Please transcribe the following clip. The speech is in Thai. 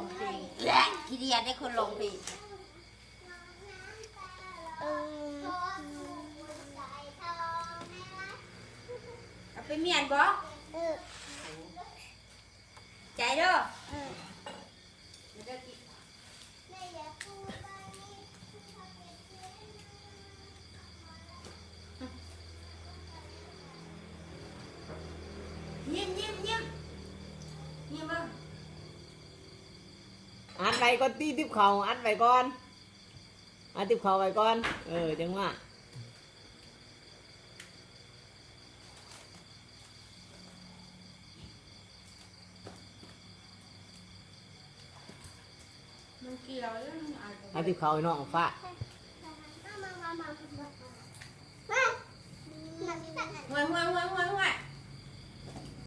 องเพลงและขี้เดียดได้คนร้องเพลงเอาไปเมียนบ่ใจเด้อยิ้มบ้างอัดไว้ก่อนตีทิพเขาอัดไว้ก่อนอัดทิพเขาไว้ก่อนจังว่ามันเกี่ยวแล้วมันอัดทิพเขาไอ้น้องฟ้าห่วย